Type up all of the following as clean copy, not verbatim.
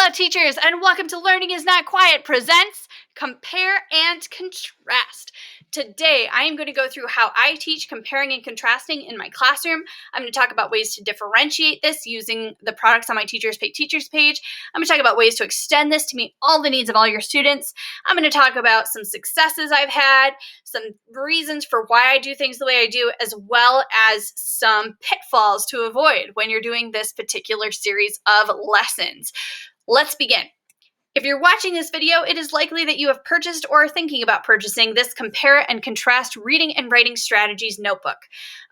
Hello, teachers, and welcome to Learning is Not Quiet presents Compare and Contrast. Today, I am going to go through how I teach comparing and contrasting in my classroom. I'm going to talk about ways to differentiate this using the products on my Teachers Pay Teachers page. I'm going to talk about ways to extend this to meet all the needs of all your students. I'm going to talk about some successes I've had, some reasons for why I do things the way I do, as well as some pitfalls to avoid when you're doing this particular series of lessons. Let's begin. If you're watching this video, it is likely that you have purchased or are thinking about purchasing this Compare and Contrast Reading and Writing Strategies notebook.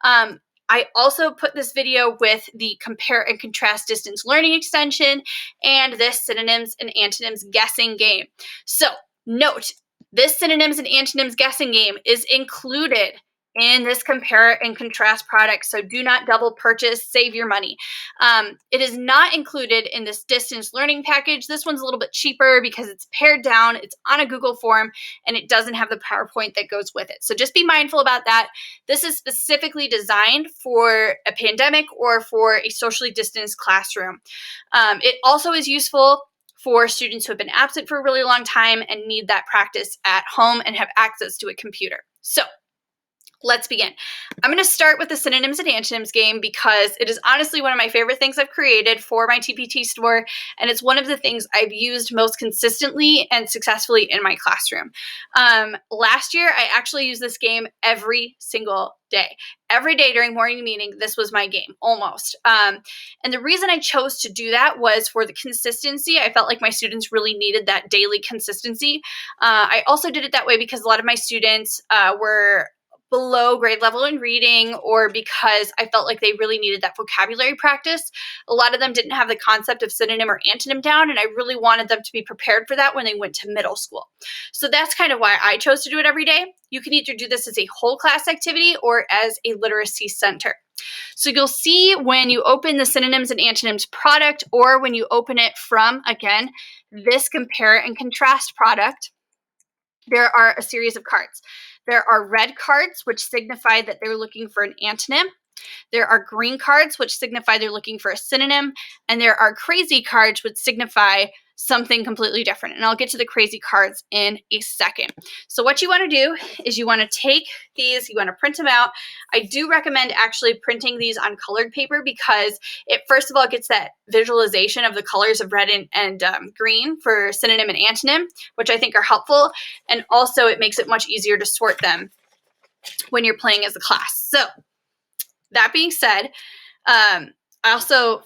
I also put this video with the Compare and Contrast Distance Learning extension and this Synonyms and Antonyms guessing game. So note, this Synonyms and Antonyms guessing game is included in this Compare and Contrast product, so do not double purchase, save your money. It is not included in this distance learning package. This one's a little bit cheaper because it's pared down, it's on a Google form, and it doesn't have the PowerPoint that goes with it. So just be mindful about that. This is specifically designed for a pandemic or for a socially distanced classroom. It also is useful for students who have been absent for a really long time and need that practice at home and have access to a computer. So let's begin. I'm going to start with the Synonyms and Antonyms game because it is honestly one of my favorite things I've created for my TPT store, and it's one of the things I've used most consistently and successfully in my classroom. Last year, I actually used this game every single day. Every day during morning meeting, this was my game, almost. And the reason I chose to do that was for the consistency. I felt like my students really needed that daily consistency. I also did it that way because a lot of my students were below grade level in reading, or because I felt like they really needed that vocabulary practice. A lot of them didn't have the concept of synonym or antonym down, and I really wanted them to be prepared for that when they went to middle school. So that's kind of why I chose to do it every day. You can either do this as a whole class activity or as a literacy center. So you'll see when you open the Synonyms and Antonyms product, or when you open it from, again, this Compare and Contrast product, there are a series of cards. There are red cards, which signify that they're looking for an antonym. There are green cards, which signify they're looking for a synonym. And there are crazy cards, which signify something completely different. And I'll get to the crazy cards in a second. So what you want to do is you want to take these, you want to print them out. I do recommend actually printing these on colored paper because it, first of all, gets that visualization of the colors of red and green for synonym and antonym, which I think are helpful. And also it makes it much easier to sort them when you're playing as a class. So that being said,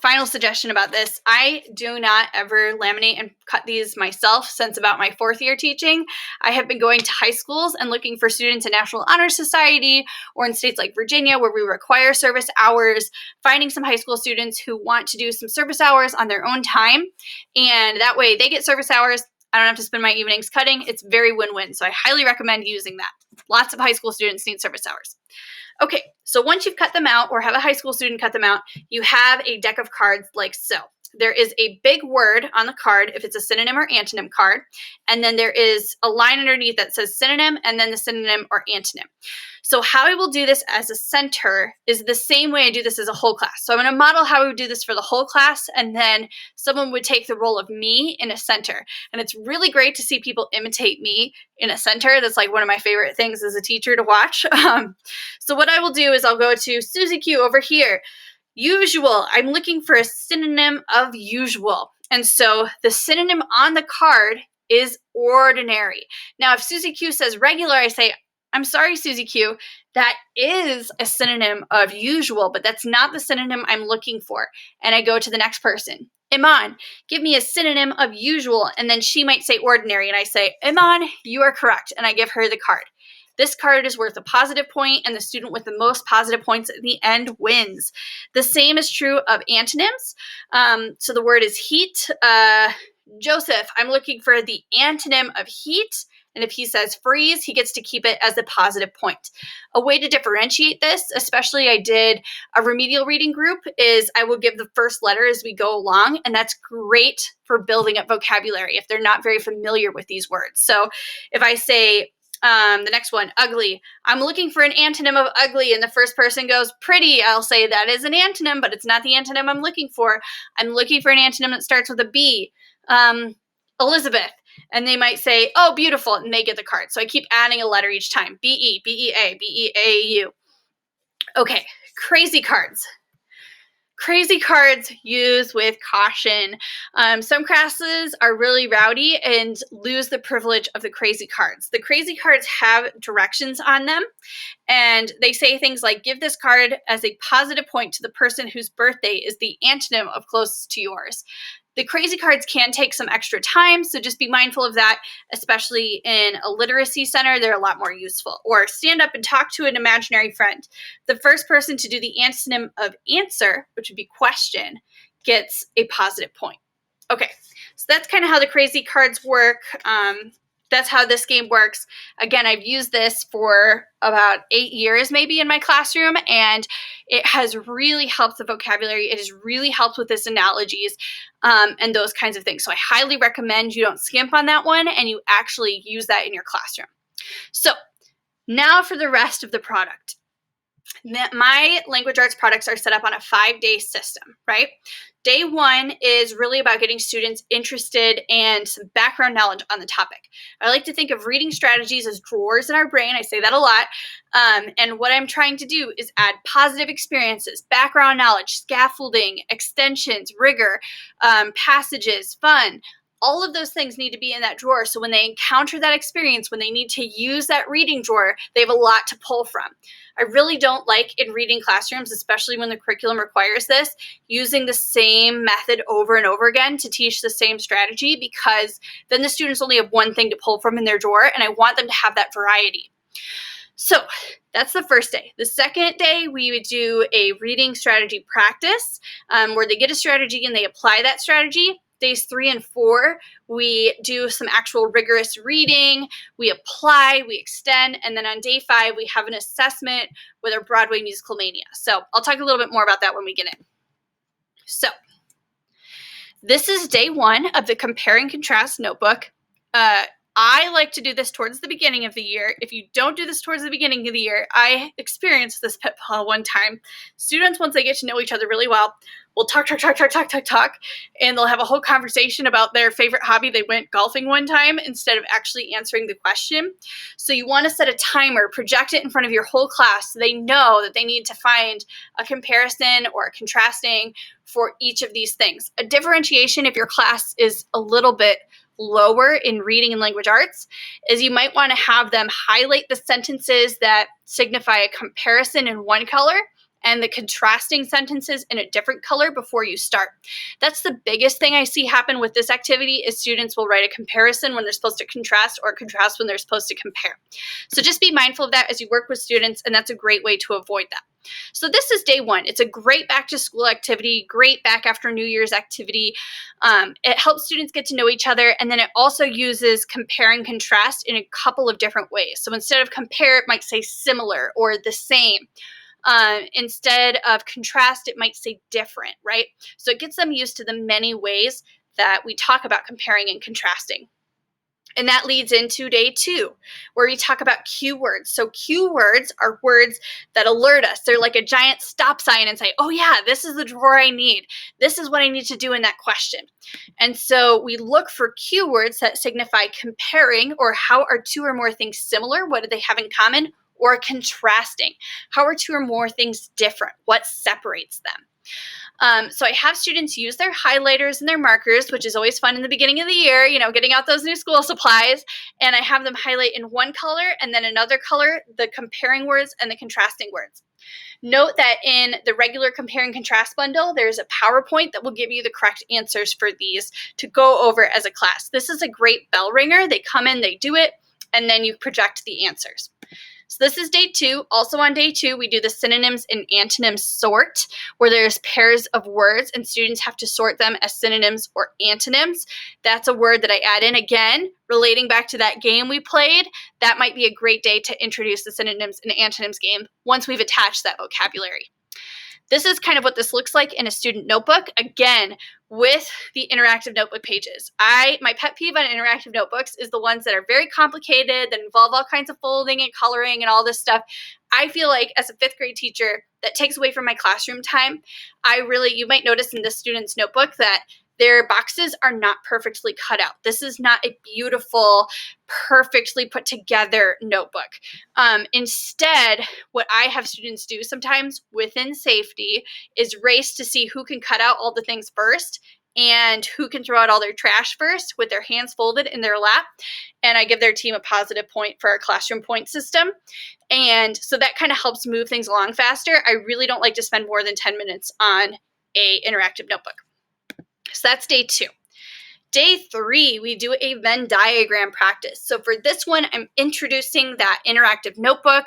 final suggestion about this, I do not ever laminate and cut these myself since about my 4th year teaching. I have been going to high schools and looking for students in National Honor Society or in states like Virginia where we require service hours, finding some high school students who want to do some service hours on their own time. And that way they get service hours. I don't have to spend my evenings cutting. It's very win-win. So I highly recommend using that. Lots of high school students need service hours. Okay, so once you've cut them out or have a high school student cut them out, you have a deck of cards like so. There is a big word on the card if it's a synonym or antonym card, and then there is a line underneath that says synonym and then the synonym or antonym. So how I will do this as a center is the same way I do this as a whole class. So I'm going to model how we would do this for the whole class, and then someone would take the role of me in a center. And it's really great to see people imitate me in a center. That's like one of my favorite things as a teacher to watch. So what I will do is I'll go to Susie Q over here. Usual, I'm looking for a synonym of usual. And so the synonym on the card is ordinary. Now, if Susie Q says regular, I say, I'm sorry, Susie Q, that is a synonym of usual, but that's not the synonym I'm looking for. And I go to the next person. Iman, give me a synonym of usual. And then she might say ordinary. And I say, Iman, you are correct. And I give her the card. This card is worth a positive point, and the student with the most positive points at the end wins. The same is true of antonyms. So the word is heat. Joseph, I'm looking for the antonym of heat. And if he says freeze, he gets to keep it as a positive point. A way to differentiate this, especially I did a remedial reading group, is I will give the first letter as we go along. And that's great for building up vocabulary if they're not very familiar with these words. So if I say, the next one, ugly. I'm looking for an antonym of ugly, and the first person goes pretty. I'll say that is an antonym, but it's not the antonym I'm looking for. I'm looking for an antonym that starts with a B. Elizabeth. And they might say, oh, beautiful, and they get the card. So I keep adding a letter each time. B-E, B-E-A, B-E-A-U. Okay, crazy cards. Crazy cards, use with caution. Some classes are really rowdy and lose the privilege of the crazy cards. The crazy cards have directions on them, and they say things like, give this card as a positive point to the person whose birthday is the antonym of closest to yours. The crazy cards can take some extra time, so just be mindful of that, especially in a literacy center. They're a lot more useful. Or stand up and talk to an imaginary friend. The first person to do the antonym of answer, which would be question, gets a positive point. Okay, so that's kind of how the crazy cards work. That's how this game works. Again, I've used this for about 8 years maybe in my classroom, and it has really helped the vocabulary. It has really helped with this analogies and those kinds of things. So I highly recommend you don't skimp on that one and you actually use that in your classroom. So now for the rest of the product. My language arts products are set up on a 5-day system, right? Day 1 is really about getting students interested and some background knowledge on the topic. I like to think of reading strategies as drawers in our brain. I say that a lot. And what I'm trying to do is add positive experiences, background knowledge, scaffolding, extensions, rigor, passages, fun. All of those things need to be in that drawer. So when they encounter that experience, when they need to use that reading drawer, they have a lot to pull from. I really don't like in reading classrooms, especially when the curriculum requires this, using the same method over and over again to teach the same strategy, because then the students only have one thing to pull from in their drawer, and I want them to have that variety. So that's the first day. The second day, we would do a reading strategy practice where they get a strategy and they apply that strategy. Days 3 and 4, we do some actual rigorous reading, we apply, we extend, and then on day 5, we have an assessment with our Broadway Musical Mania. So I'll talk a little bit more about that when we get in. So this is day 1 of the Compare and Contrast notebook. I like to do this towards the beginning of the year. If you don't do this towards the beginning of the year, I experienced this pitfall one time. Students, once they get to know each other really well, will talk, and they'll have a whole conversation about their favorite hobby. They went golfing one time instead of actually answering the question. So you want to set a timer, project it in front of your whole class so they know that they need to find a comparison or a contrasting for each of these things. A differentiation, if your class is a little bit lower in reading and language arts, is you might want to have them highlight the sentences that signify a comparison in one color and the contrasting sentences in a different color before you start. That's the biggest thing I see happen with this activity is students will write a comparison when they're supposed to contrast or contrast when they're supposed to compare. So just be mindful of that as you work with students, and that's a great way to avoid that. So this is day 1. It's a great back to school activity, great back after New Year's activity. It helps students get to know each other, and then it also uses compare and contrast in a couple of different ways. So instead of compare, it might say similar or the same. Instead of contrast, it might say different, right? So it gets them used to the many ways that we talk about comparing and contrasting. And that leads into day 2, where we talk about cue words. So cue words are words that alert us. They're like a giant stop sign and say, oh yeah, this is the drawer I need. This is what I need to do in that question. And so we look for cue words that signify comparing, or how are 2 or more things similar? What do they have in common? Or contrasting. How are 2 or more things different? What separates them? So I have students use their highlighters and their markers, which is always fun in the beginning of the year, you know, getting out those new school supplies, and I have them highlight in one color and then another color the comparing words and the contrasting words. Note that in the regular compare and contrast bundle, there's a PowerPoint that will give you the correct answers for these to go over as a class. This is a great bell ringer. They come in, they do it, and then you project the answers. So this is day 2. Also on day 2, we do the synonyms and antonyms sort, where there's pairs of words and students have to sort them as synonyms or antonyms. That's a word that I add in. Again, relating back to that game we played, that might be a great day to introduce the synonyms and antonyms game once we've attached that vocabulary. This is kind of what this looks like in a student notebook, again, with the interactive notebook pages. My pet peeve on interactive notebooks is the ones that are very complicated, that involve all kinds of folding and coloring and all this stuff. I feel like as a 5th grade teacher, that takes away from my classroom time. You might notice in this student's notebook that their boxes are not perfectly cut out. This is not a beautiful, perfectly put together notebook. Instead, what I have students do sometimes within safety is race to see who can cut out all the things first and who can throw out all their trash first with their hands folded in their lap. And I give their team a positive point for our classroom point system. And so that kind of helps move things along faster. I really don't like to spend more than 10 minutes on a interactive notebook. So that's day 2. Day 3, we do a Venn diagram practice. So for this one, I'm introducing that interactive notebook.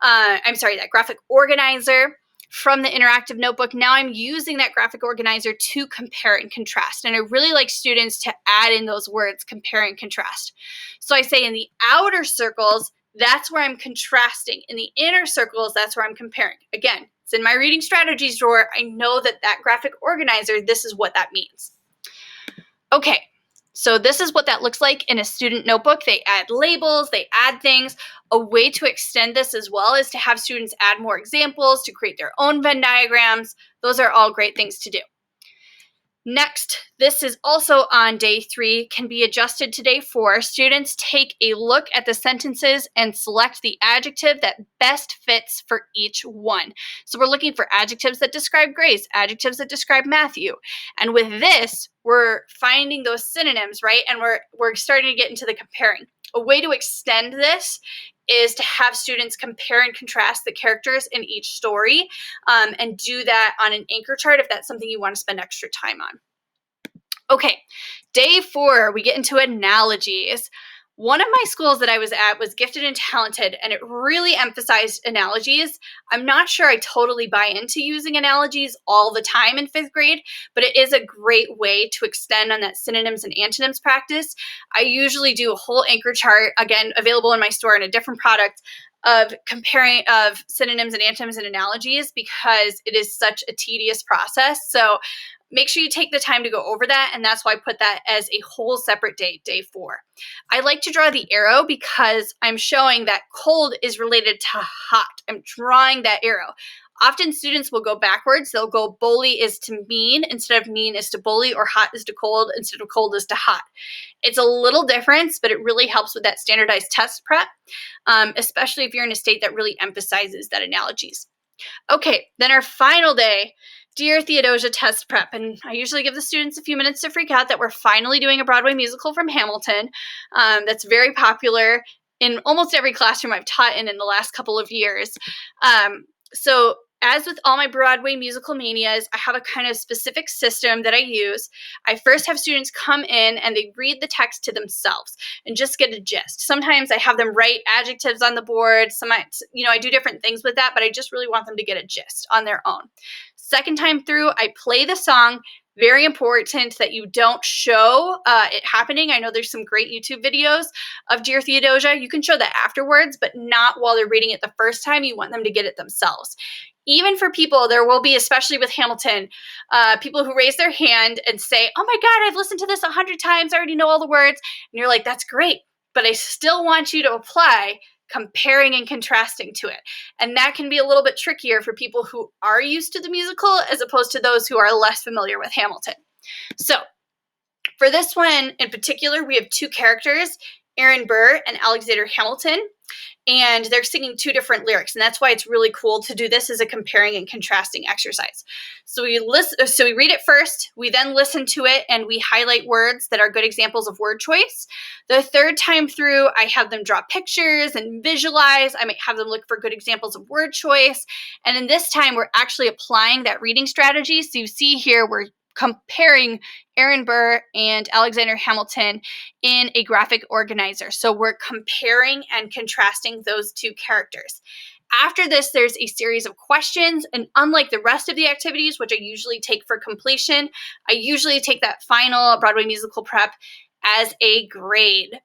That graphic organizer from the interactive notebook. Now I'm using that graphic organizer to compare and contrast. And I really like students to add in those words, compare and contrast. So I say in the outer circles, that's where I'm contrasting. In the inner circles, that's where I'm comparing. Again, it's in my reading strategies drawer. I know that graphic organizer, this is what that means. Okay, so this is what that looks like in a student notebook. They add labels, they add things. A way to extend this as well is to have students add more examples, to create their own Venn diagrams. Those are all great things to do. Next, this is also on day 3, can be adjusted to day 4. Students take a look at the sentences and select the adjective that best fits for each one. So we're looking for adjectives that describe Grace, adjectives that describe Matthew. And with this, we're finding those synonyms, right? And we're starting to get into the comparing. A way to extend this is to have students compare and contrast the characters in each story, and do that on an anchor chart if that's something you want to spend extra time on. Okay, day 4, we get into analogies. One of my schools that I was at was Gifted and Talented, and it really emphasized analogies. I'm not sure I totally buy into using analogies all the time in 5th grade, but it is a great way to extend on that synonyms and antonyms practice. I usually do a whole anchor chart, again, available in my store in a different product, of comparing of synonyms and antonyms and analogies, because it is such a tedious process. So make sure you take the time to go over that, and that's why I put that as a whole separate day, day 4. I like to draw the arrow because I'm showing that cold is related to hot. I'm drawing that arrow. Often students will go backwards. They'll go bully is to mean instead of mean is to bully, or hot is to cold instead of cold is to hot. It's a little difference, but it really helps with that standardized test prep, especially if you're in a state that really emphasizes that analogies. Okay, then our final day, Dear Theodosia test prep. And I usually give the students a few minutes to freak out that we're finally doing a Broadway musical from Hamilton. That's very popular in almost every classroom I've taught in the last couple of years. So as with all my Broadway musical manias, I have a kind of specific system that I use. I first have students come in and they read the text to themselves and just get a gist. Sometimes I have them write adjectives on the board. I do different things with that, but I just really want them to get a gist on their own. Second time through, I play the song. Very important that you don't show it happening. I know there's some great YouTube videos of Dear Theodosia. You can show that afterwards, but not while they're reading it the first time. You want them to get it themselves. Even for people, there will be, especially with Hamilton, people who raise their hand and say, oh my God, I've listened to this 100 times. I already know all the words. And you're like, that's great, but I still want you to apply comparing and contrasting to it. And that can be a little bit trickier for people who are used to the musical as opposed to those who are less familiar with Hamilton. So for this one in particular, we have 2 characters, Aaron Burr and Alexander Hamilton, and they're singing 2 different lyrics. And that's why it's really cool to do this as a comparing and contrasting exercise. So we read it first, we then listen to it, and we highlight words that are good examples of word choice. The third time through, I have them draw pictures and visualize. I might have them look for good examples of word choice. And in this time, we're actually applying that reading strategy. So you see here, we're comparing Aaron Burr and Alexander Hamilton in a graphic organizer. So we're comparing and contrasting those 2 characters. After this, there's a series of questions, and unlike the rest of the activities, which I usually take for completion, I usually take that final Broadway musical prep as a grade.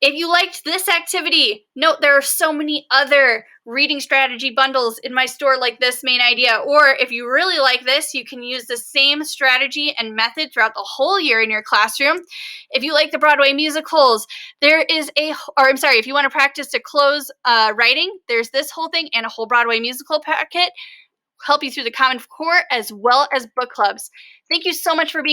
If you liked this activity, note there are so many other reading strategy bundles in my store like this main idea. Or if you really like this, you can use the same strategy and method throughout the whole year in your classroom. If you like the Broadway musicals, if you want to practice to close writing, there's this whole thing and a whole Broadway musical packet. Help you through the Common Core as well as book clubs. Thank you so much for being